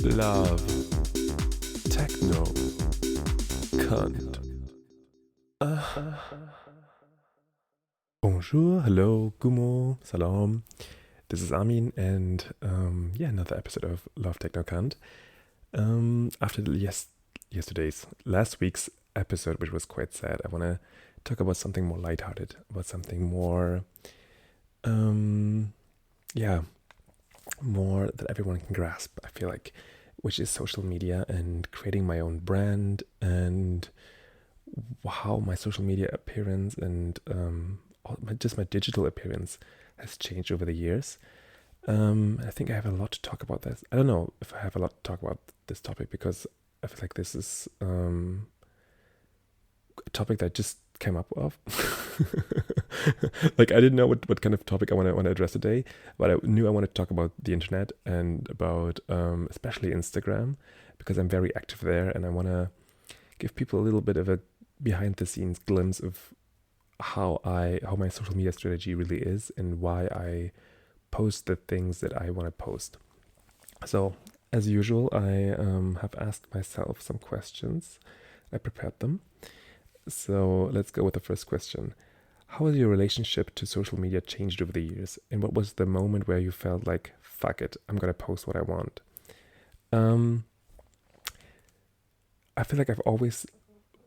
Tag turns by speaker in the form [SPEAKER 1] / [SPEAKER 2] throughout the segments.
[SPEAKER 1] love, techno, cunt. Bonjour, hello, gumo, salam. This is Amin, and another episode of Love Techno Cunt. After last week's episode, which was quite sad, I want to talk about something more lighthearted, about something more, more that everyone can grasp. I feel like, which is social media and creating my own brand and how my social media appearance and just my digital appearance has changed over the years. I think I have a lot to talk about this. I don't know if I have a lot to talk about this topic because I feel like this is a topic that just came up of. Like I didn't know what kind of topic I want to address today, but I knew I wanted to talk about the internet and about especially Instagram because I'm very active there and I want to give people a little bit of a behind the scenes glimpse of how my social media strategy really is and why I post the things that I want to post. So as usual, I have asked myself some questions. I prepared them. So let's go with the first question. How has your relationship to social media changed over the years? And what was the moment where you felt like, fuck it, I'm going to post what I want? I feel like I've always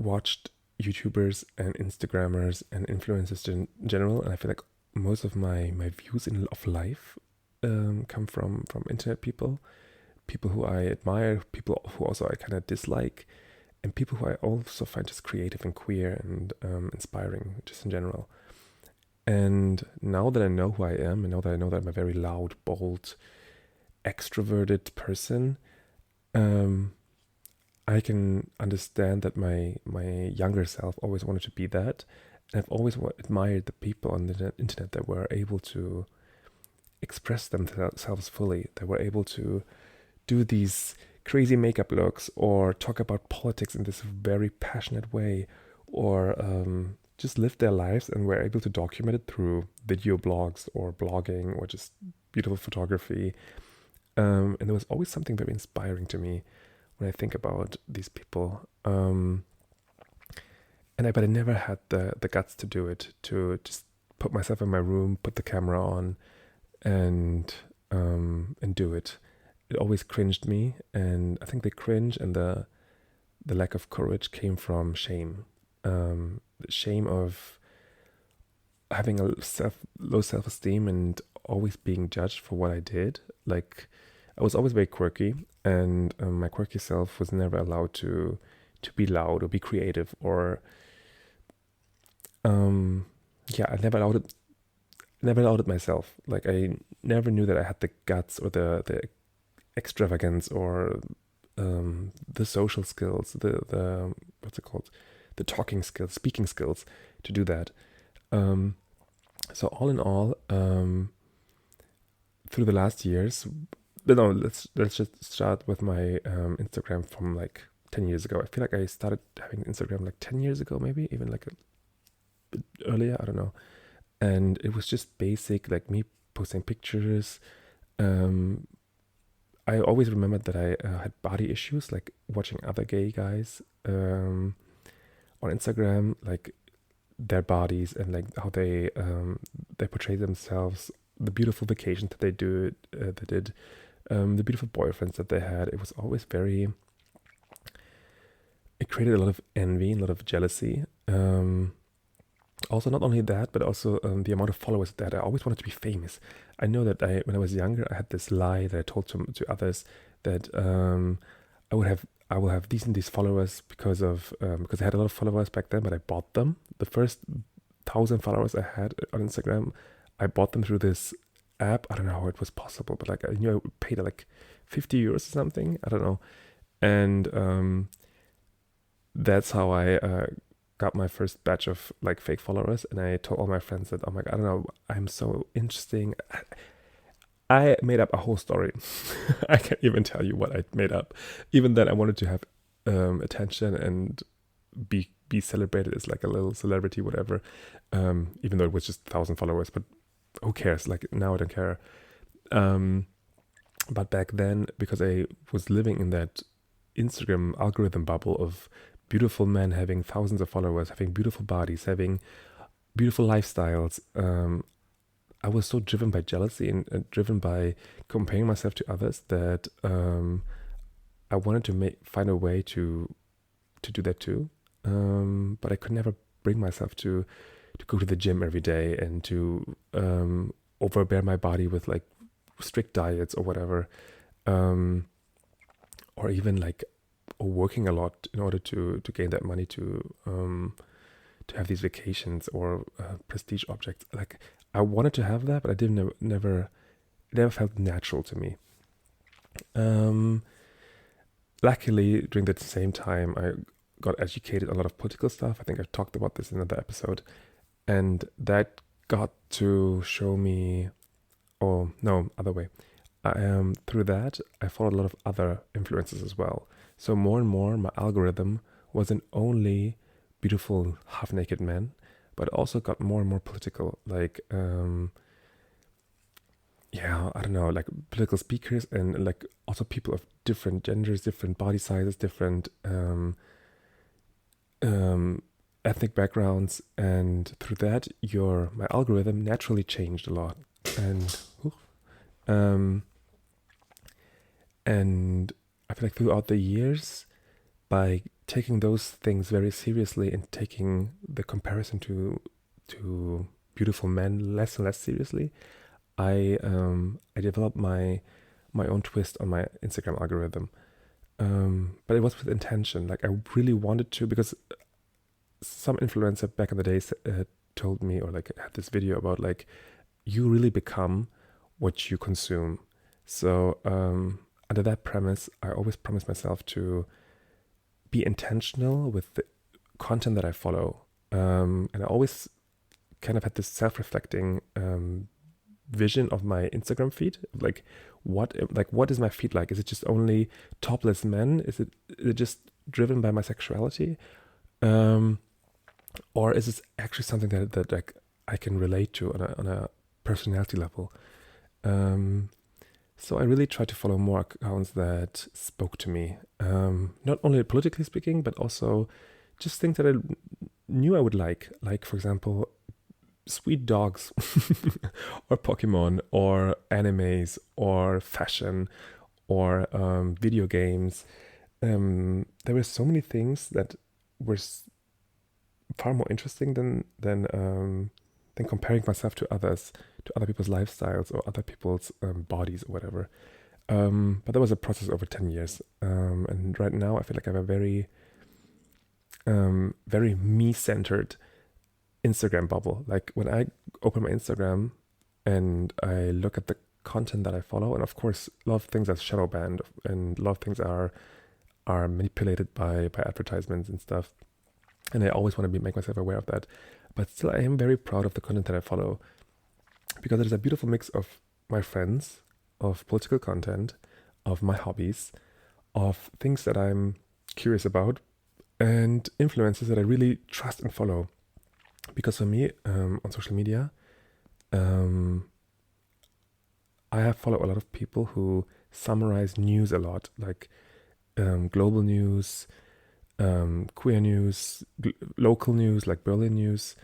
[SPEAKER 1] watched YouTubers and Instagrammers and influencers in general, and I feel like most of my views of life come from internet people who I admire, people who also I kind of dislike, and people who I also find just creative and queer and inspiring just in general. And now that I know who I am, and now that I know that I'm a very loud, bold, extroverted person, I can understand that my younger self always wanted to be that. And I've always admired the people on the internet that were able to express themselves fully, that were able to do these crazy makeup looks or talk about politics in this very passionate way or just live their lives and were able to document it through video blogs or blogging or just beautiful photography. And there was always something very inspiring to me when I think about these people. But I never had the guts to do it, to just put myself in my room, put the camera on and do it. It always cringed me, and I think the cringe and the lack of courage came from shame. The shame of having a low self-esteem and always being judged for what I did. Like, I was always very quirky, and my quirky self was never allowed to be loud or be creative or I never allowed it myself. Like, I never knew that I had the guts or the extravagance or the social skills, the what's it called, the talking skills, speaking skills to do that. So all in all, through the last years, let's just start with my Instagram from like 10 years ago. I feel like I started having Instagram like 10 years ago, maybe even like a bit earlier, I don't know. And it was just basic, like me posting pictures. I always remembered that I had body issues, like watching other gay guys on Instagram, like their bodies and like how they portray themselves, the beautiful vacations that they did, the beautiful boyfriends that they had. It was always it created a lot of envy and a lot of jealousy. Also, not only that, but also the amount of followers that I always wanted to be famous. I know that when I was younger, I had this lie that I told to others that I will have these followers because I had a lot of followers back then, but I bought them. The first 1,000 followers I had on Instagram, I bought them through this app. I don't know how it was possible, but like I knew I paid like 50 euros or something. I don't know, and that's how I got my first batch of like fake followers, and I told all my friends that, oh my god, I don't know, I'm so interesting. I made up a whole story. I can't even tell you what I made up. Even then, I wanted to have attention and be celebrated as like a little celebrity, whatever. Even though it was just 1,000 followers, but who cares? Like now, I don't care. But back then, because I was living in that Instagram algorithm bubble of beautiful men having thousands of followers, having beautiful bodies, having beautiful lifestyles, I was so driven by jealousy and driven by comparing myself to others that I wanted to find a way to do that too. But I could never bring myself to go to the gym every day and to overbear my body with like strict diets or whatever, or even like working a lot in order to gain that money to have these vacations or prestige objects. Like I wanted to have that, but I didn't never it never felt natural to me. Luckily, during that same time, I got educated on a lot of political stuff. I think I've talked about this in another episode, and that got to show me. Oh no, other way. Through that, I followed a lot of other influences as well. So more and more, my algorithm wasn't only beautiful half-naked men, but also got more and more political. Like, yeah, I don't know, like political speakers and like also people of different genders, different body sizes, different ethnic backgrounds, and through that, my algorithm naturally changed a lot, and um, and I feel like throughout the years, by taking those things very seriously and taking the comparison to beautiful men less and less seriously, I developed my own twist on my Instagram algorithm. But it was with intention. Like I really wanted to, because some influencer back in the days told me, or like had this video about like, you really become what you consume. So under that premise, I always promise myself to be intentional with the content that I follow. And I always kind of had this self-reflecting vision of my Instagram feed. Like what is my feed like? Is it just only topless men? Is it just driven by my sexuality? Or is this actually something that like I can relate to on a personality level? So I really tried to follow more accounts that spoke to me, not only politically speaking, but also just things that I knew I would like. Like, for example, sweet dogs or Pokemon or animes or fashion or video games. There were so many things that were far more interesting than comparing myself to others, to other people's lifestyles or other people's bodies or whatever. But that was a process over 10 years. And right now I feel like I have a very, very me-centered Instagram bubble. Like when I open my Instagram and I look at the content that I follow, and of course a lot of things are shadow banned and a lot of things are manipulated by advertisements and stuff. And I always want to make myself aware of that. But still, I am very proud of the content that I follow, because it is a beautiful mix of my friends, of political content, of my hobbies, of things that I'm curious about, and influences that I really trust and follow. Because for me, on social media, I have followed a lot of people who summarize news a lot, like global news, queer news, local news, like Berlin news,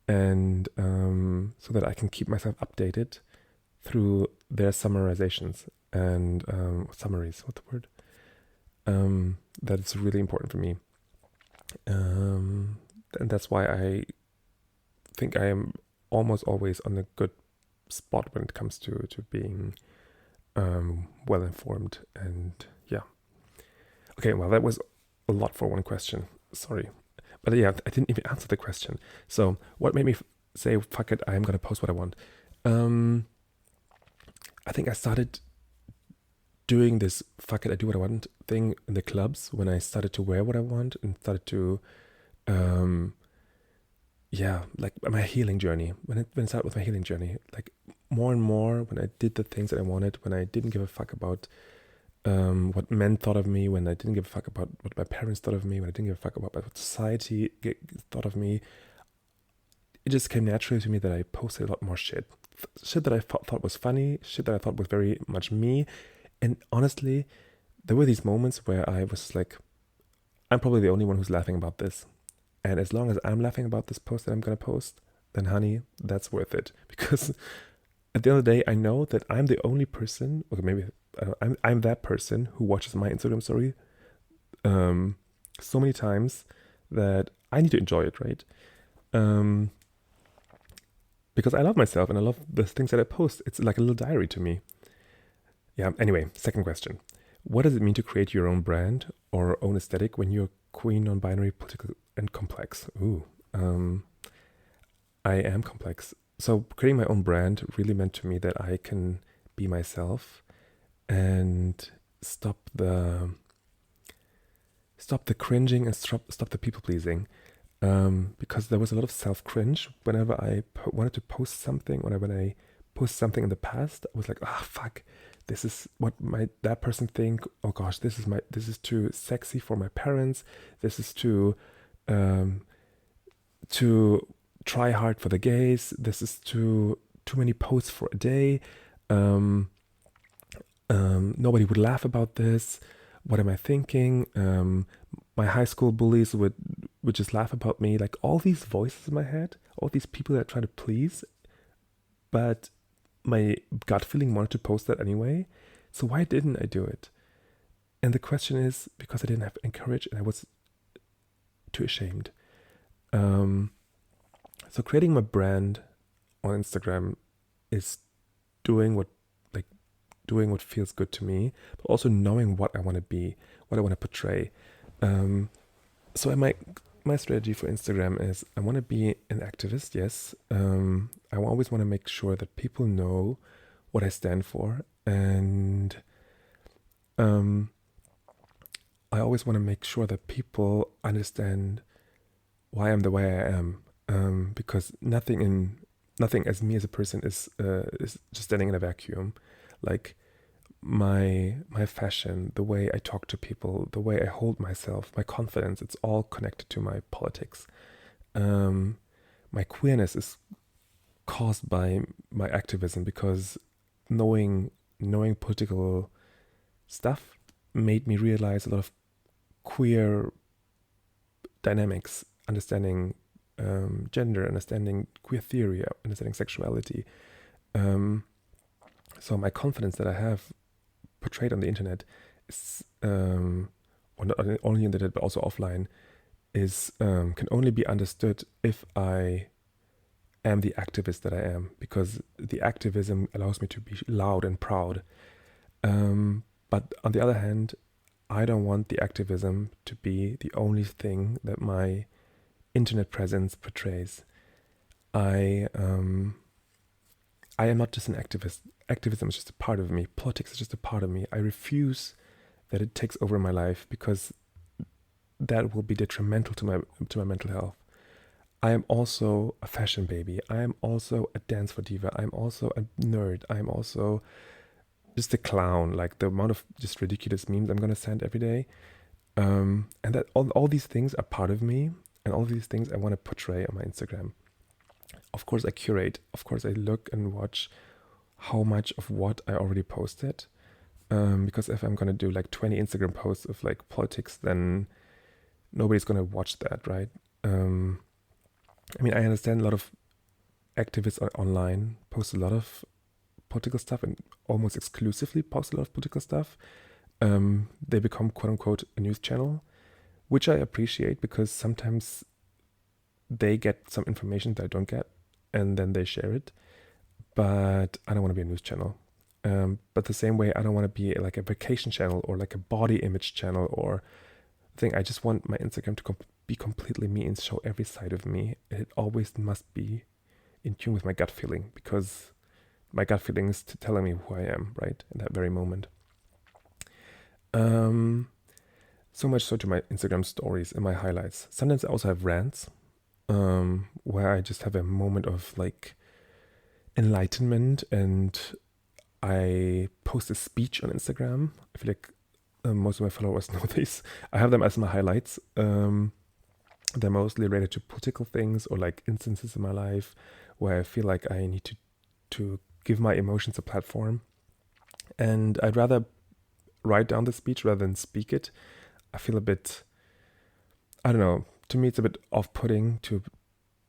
[SPEAKER 1] and so that I can keep myself updated through their summarizations and summaries. What's the word? That's really important for me, and that's why I think I am almost always on a good spot when it comes to being well informed. And yeah, okay, well, that was a lot for one question, sorry, but yeah, I didn't even answer the question. So what made me say fuck it, I'm gonna post what I want? I think I started doing this fuck it, I do what I want thing in the clubs when I started to wear what I want and started to like my healing journey. When it started with my healing journey, like more and more when I did the things that I wanted, when I didn't give a fuck about what men thought of me, when I didn't give a fuck about what my parents thought of me, when I didn't give a fuck about what society thought of me, it just came naturally to me that I posted a lot more shit that I thought was funny, shit that I thought was very much me, And honestly, there were these moments where I was like, I'm probably the only one who's laughing about this. And as long as I'm laughing about this post that I'm going to post, then honey, that's worth it. Because at the end of the day, I know that I'm the only person, okay, maybe I'm that person who watches my Instagram story so many times that I need to enjoy it, right? Because I love myself and I love the things that I post. It's like a little diary to me. Yeah, anyway, second question. What does it mean to create your own brand or own aesthetic when you're queer, non-binary, political, and complex? Ooh, I am complex. So creating my own brand really meant to me that I can be myself and stop the cringing and stop the people pleasing. Because there was a lot of self cringe whenever I wanted to post something. When I post something in the past, I was like, ah, fuck, this is what that person think. Oh gosh, this is too sexy for my parents. This is too try hard for the gays. This is too many posts for a day. Nobody would laugh about this. What am I thinking? My high school bullies would just laugh about me. Like all these voices in my head, all these people that are trying to please, but my gut feeling wanted to post that anyway. So why didn't I do it? And the question is because I didn't have courage and I was too ashamed. So creating my brand on Instagram is doing what feels good to me, but also knowing what I want to be, what I want to portray. So my strategy for Instagram is I want to be an activist, yes. I always want to make sure that people know what I stand for, and I always want to make sure that people understand why I'm the way I am, because nothing as me as a person is just standing in a vacuum. Like my fashion, the way I talk to people, the way I hold myself, my confidence, it's all connected to my politics. My queerness is caused by my activism because knowing political stuff made me realize a lot of queer dynamics, understanding gender, understanding queer theory, understanding sexuality. So my confidence that I have portrayed on the internet is, or not only on the internet but also offline, is can only be understood if I am the activist that I am, because the activism allows me to be loud and proud. But on the other hand, I don't want the activism to be the only thing that my internet presence portrays. I am not just an activist. Activism is just a part of me. Politics is just a part of me. I refuse that it takes over my life because that will be detrimental to my mental health. I am also a fashion baby. I am also a dance for diva. I'm also a nerd. I'm also just a clown. Like the amount of just ridiculous memes I'm gonna send every day, and that all these things are part of me, and all these things I want to portray on my Instagram. Of course, I curate. Of course, I look and watch how much of what I already posted. Because if I'm gonna do like 20 Instagram posts of like politics, then nobody's gonna watch that, right? I mean, I understand a lot of activists online post a lot of political stuff and almost exclusively post a lot of political stuff. They become quote unquote a news channel, which I appreciate because sometimes they get some information that I don't get and then they share it. But I don't want to be a news channel. But the same way, I don't want to be like a vacation channel or like a body image channel or thing. I just want my Instagram to be completely me and show every side of me. It always must be in tune with my gut feeling, because my gut feeling is telling me who I am, right, in that very moment. So much so to my Instagram stories and my highlights. Sometimes I also have rants, where I just have a moment of like enlightenment and I post a speech on Instagram. I feel like most of my followers know this. I have them as my highlights. They're mostly related to political things or like instances in my life where I feel like I need to give my emotions a platform. And I'd rather write down the speech rather than speak it, I feel a bit, I don't know, to me it's a bit off-putting to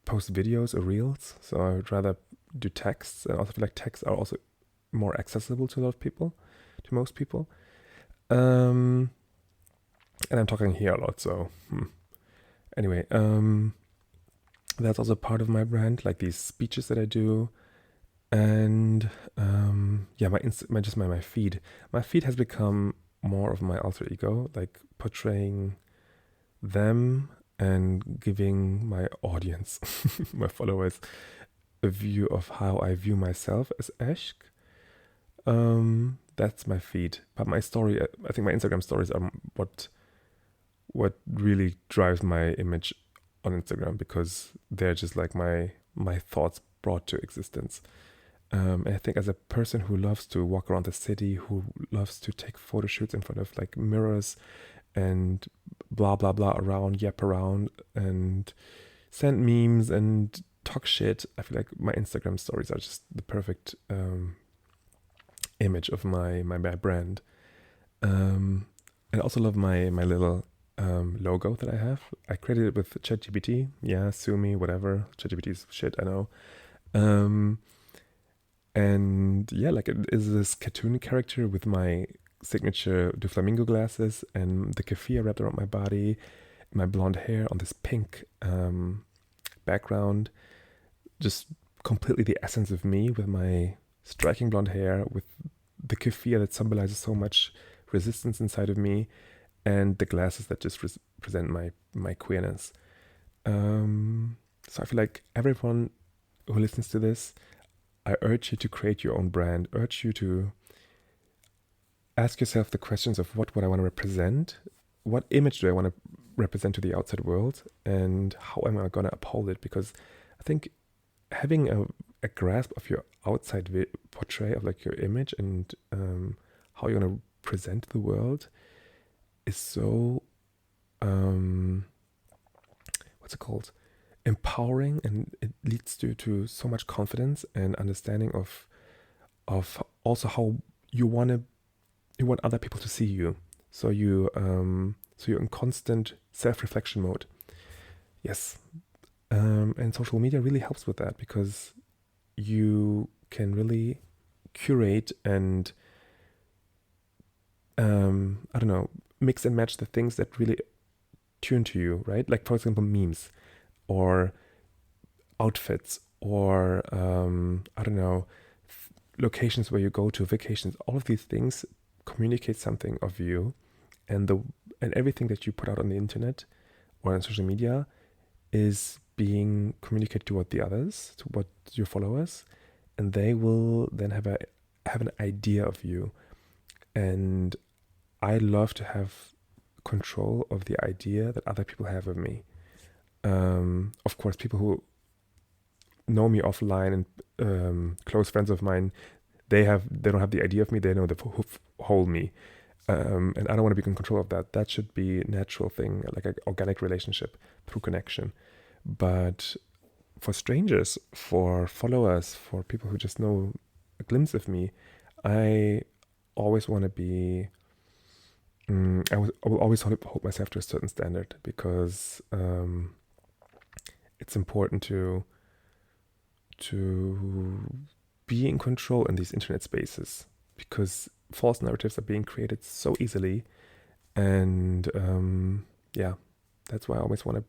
[SPEAKER 1] post videos or reels. So I would rather do texts, and I also feel like texts are also more accessible to a lot of people, to most people. And I'm talking here a lot, so anyway, that's also part of my brand, like these speeches that I do. And yeah, my feed. My feed has become more of my alter ego, like portraying them and giving my audience, my followers, a view of how I view myself as Eshk. That's my feed. But my story, I think my Instagram stories are what really drives my image on Instagram, because they're just like my thoughts brought to existence. And I think as a person who loves to walk around the city, who loves to take photo shoots in front of like mirrors and blah blah blah around, yap around and send memes and talk shit, I feel like my Instagram stories are just the perfect image of my brand. And I also love my little logo that I have. I created it with ChatGPT. Yeah, sue me, whatever. ChatGPT is shit, I know. And yeah, like it is this cartoon character with my signature Doflamingo glasses and the keffiyeh wrapped around my body, my blonde hair on this pink background. Just completely the essence of me, with my striking blonde hair, with the keffiyeh that symbolizes so much resistance inside of me, and the glasses that just represent my queerness. So I feel like everyone who listens to this, I urge you to create your own brand, urge you to ask yourself the questions of what I want to represent, what image do I want to represent to the outside world, and how am I going to uphold it? Because I think having a grasp of your outside portray of like your image and how you're going to present the world is so what's it called, empowering, and it leads to so much confidence and understanding of also how you want other people to see you. So you're in constant self-reflection mode. Yes. And social media really helps with that, because you can really curate and I don't know, mix and match the things that really tune to you, right? Like, for example, memes or outfits or I don't know, locations where you go to, vacations. All of these things communicate something of you, and everything that you put out on the internet or on social media is being communicated toward the others, to what your followers, and they will then have an idea of you. And I love to have control of the idea that other people have of me. Of course, people who know me offline and close friends of mine, they don't have the idea of me. They know the whole me, and I don't want to be in control of that. That should be a natural thing, like an organic relationship through connection. But for strangers, for followers, for people who just know a glimpse of me, I always want to be. I will always hold myself to a certain standard, because it's important to be in control in these internet spaces, because false narratives are being created so easily. And yeah, that's why I always want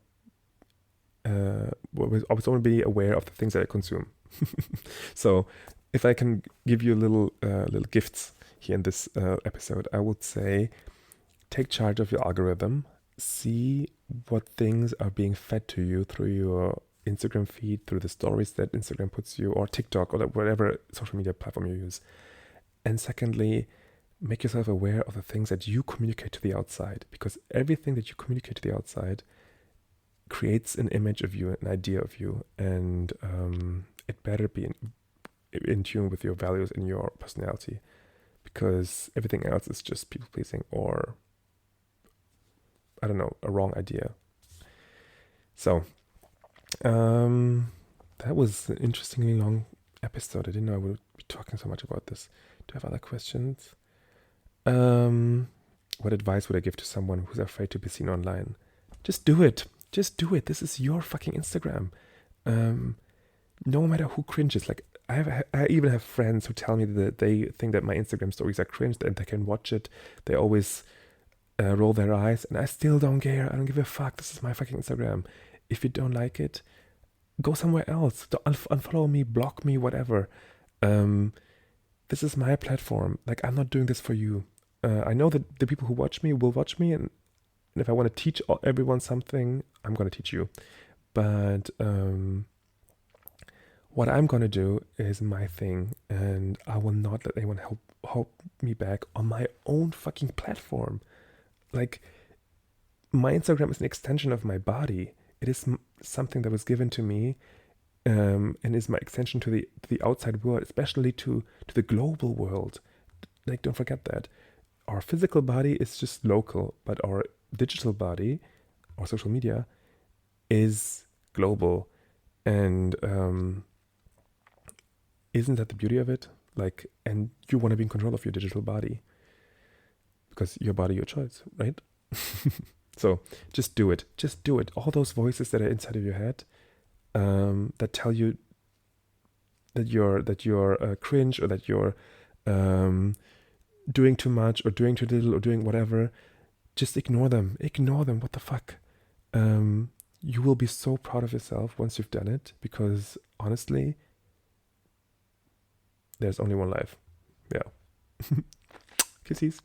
[SPEAKER 1] to be aware of the things that I consume. So if I can give you little gifts here in this episode, I would say take charge of your algorithm. See what things are being fed to you through your Instagram feed, through the stories that Instagram puts you, or TikTok, or whatever social media platform you use. And secondly, make yourself aware of the things that you communicate to the outside, because everything that you communicate to the outside creates an image of you, an idea of you, and it better be in tune with your values and your personality, because everything else is just people pleasing, or I don't know, a wrong idea. So that was an interestingly long episode. I didn't know I would be talking so much about this. Do you have other questions? What advice would I give to someone who's afraid to be seen online? Just do it. Just do it. This is your fucking Instagram. No matter who cringes, like I even have friends who tell me that they think that my Instagram stories are cringe and they can watch it. They always roll their eyes, and I still don't care. I don't give a fuck. This is my fucking Instagram. If you don't like it, go somewhere else. Don't unfollow me, block me, whatever. This is my platform. Like, I'm not doing this for you. I know that the people who watch me will watch me, and if I want to teach everyone something, I'm going to teach you. But what I'm going to do is my thing, and I will not let anyone help me back on my own fucking platform. Like, my Instagram is an extension of my body. It is something that was given to me, and is my extension to the outside world, especially to the global world. Like, don't forget that our physical body is just local, but our digital body, or social media, is global. And isn't that the beauty of it? Like, and you want to be in control of your digital body, because your body, your choice, right? So just do it. Just do it. All those voices that are inside of your head, that tell you that you're cringe, or that you're doing too much, or doing too little, or doing whatever, just ignore them. Ignore them. What the fuck? You will be so proud of yourself once you've done it, because honestly, there's only one life. Yeah. Kissies.